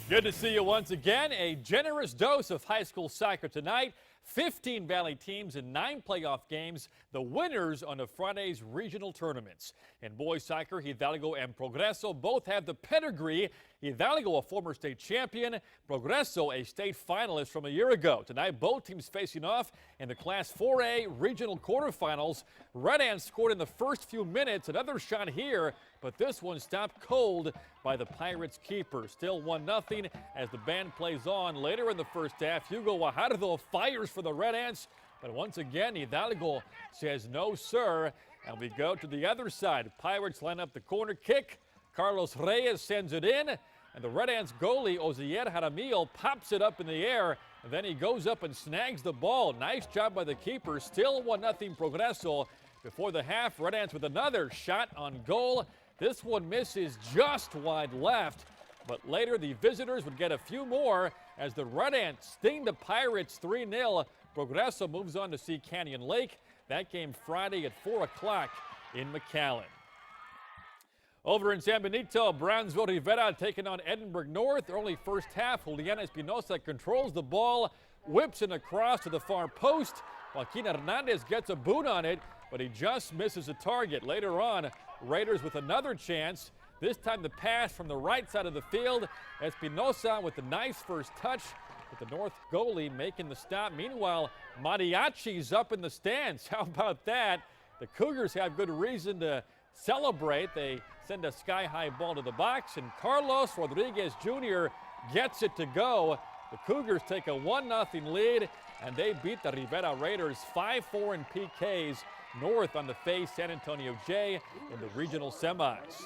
Good to see you once again. A generous dose of high school soccer tonight. 15 Valley teams in 9 playoff games, the winners on the Friday's regional tournaments. In boys soccer, Hidalgo and Progreso both have the pedigree. Hidalgo, a former state champion, Progreso, a state finalist from a year ago. Tonight, both teams facing off in the Class 4A regional quarterfinals. Red Ants scored in the first few minutes. Another shot here, but this one stopped cold by the Pirates keeper. Still 1-0 as the band plays on. Later in the first half, Hugo Guajardo fires for the Red Ants, but once again, Hidalgo says no, sir. And we go to the other side. Pirates line up the corner kick. Carlos Reyes sends it in, and the Red Ants goalie, Ozier Jaramillo, pops it up in the air, and then he goes up and snags the ball. Nice job by the keeper. Still 1-0 Progreso. Before the half, Red Ants with another shot on goal. This one misses just wide left, but later the visitors would get a few more as the Red Ants sting the Pirates 3-0. Progreso moves on to see Canyon Lake. That game Friday at 4 o'clock in McAllen. Over in San Benito, Brownsville Rivera taking on Edinburgh North. Early first half, Juliana Espinosa controls the ball, whips it across to the far post. Joaquin Hernandez gets a boot on it, but he just misses the target. Later on, Raiders with another chance. This time the pass from the right side of the field. Espinosa with the nice first touch, with the North goalie making the stop. Meanwhile, Mariachi's up in the stands. How about that? The Cougars have good reason to celebrate. They send a sky-high ball to the box, and Carlos Rodriguez Jr. gets it to go. The Cougars take a 1-0 lead, and they beat the Rivera Raiders 5-4 in PKs. North on the face San Antonio Jay in the regional semis.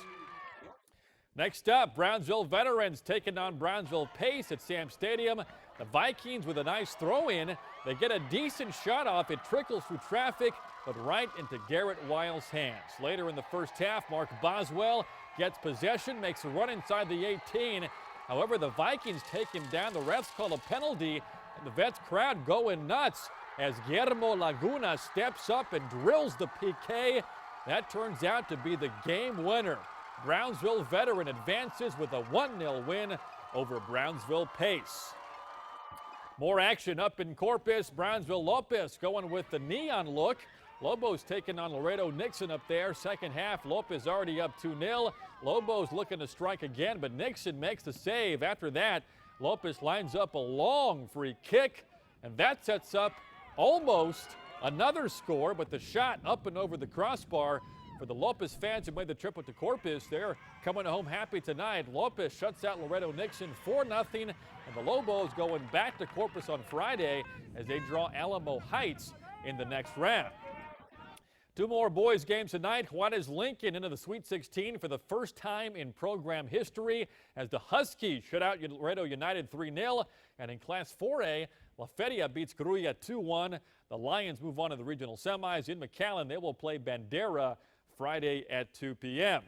Next up, Brownsville Veterans taking on Brownsville Pace at Sam Stadium. The Vikings with a nice throw-in. They get a decent shot off. It trickles through traffic, but right into Garrett Wiles' hands. Later in the first half, Mark Boswell gets possession, makes a run inside the 18. However, the Vikings take him down. The refs call a penalty, and the Vets crowd going nuts as Guillermo Laguna steps up and drills the PK. That turns out to be the game winner. Brownsville Veteran advances with a 1-0 win over Brownsville Pace. More action up in Corpus. Brownsville Lopez going with the neon look. Lobos taking on Laredo Nixon up there. Second half, Lopez already up 2-0. Lobos looking to strike again, but Nixon makes the save. After that, Lopez lines up a long free kick, and that sets up almost another score, but the shot up and over the crossbar. For the Lopez fans who made the trip to Corpus, they're coming home happy tonight. Lopez shuts out Laredo Nixon 4-0, and the Lobos going back to Corpus on Friday as they draw Alamo Heights in the next round. Two more boys games tonight. Juarez Lincoln into the Sweet 16 for the first time in program history as the Huskies shut out Laredo United 3-0. And in Class 4A, La Feria beats Grulla 2-1. The Lions move on to the regional semis. In McAllen, they will play Bandera Friday at 2 p.m.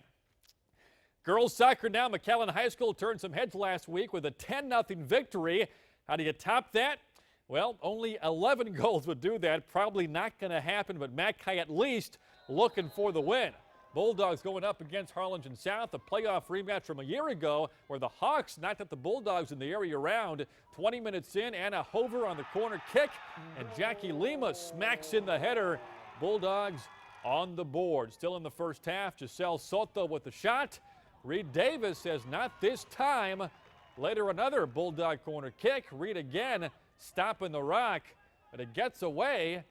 Girls soccer now. McAllen High School turned some heads last week with a 10-0 victory. How do you top that? Well, only 11 goals would do that. Probably not going to happen, but Mackay at least looking for the win. Bulldogs going up against Harlingen South, a playoff rematch from a year ago where the Hawks knocked at the Bulldogs in the area round. 20 minutes in, Anna Hover on the corner kick, and Jackie Lima smacks in the header. Bulldogs on the board. Still in the first half, Giselle Soto with the shot. Reed Davis says not this time. Later another Bulldog corner kick. Reed again stopping the rock, but it gets away,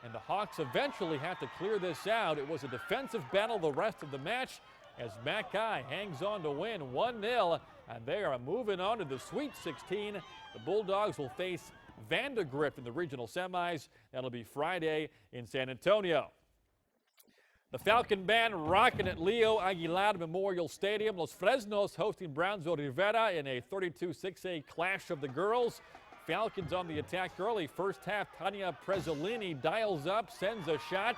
and the Hawks eventually have to clear this out. It was a defensive battle the rest of the match as Mackay hangs on to win 1-0, and they are moving on to the Sweet 16. The Bulldogs will face Vandegrift in the regional semis. That'll be Friday in San Antonio. The Falcon Band rocking at Leo Aguilar Memorial Stadium. Los Fresnos hosting Brownsville Rivera in a 32-6A clash of the girls. Falcons on the attack early. First half, Tania Prezzolini dials up, sends a shot,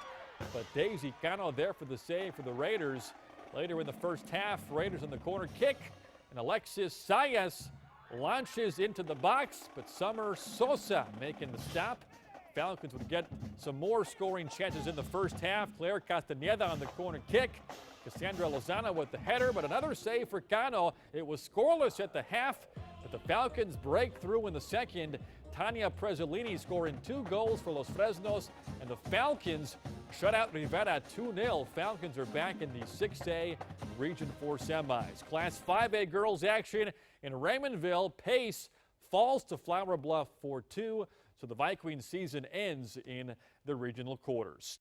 but Daisy Cano there for the save for the Raiders. Later in the first half, Raiders on the corner kick, and Alexis Sayas launches into the box, but Summer Sosa making the stop. Falcons would get some more scoring chances in the first half. Claire Castaneda on the corner kick. Cassandra Lozano with the header, but another save for Cano. It was scoreless at the half. But the Falcons break through in the second. Tanya Prezzolini scoring 2 goals for Los Fresnos, and the Falcons shut out Rivera 2-0. Falcons are back in the 6A Region 4 semis. Class 5A girls action in Raymondville. Pace falls to Flower Bluff 4-2, so the Vikings season ends in the regional quarters.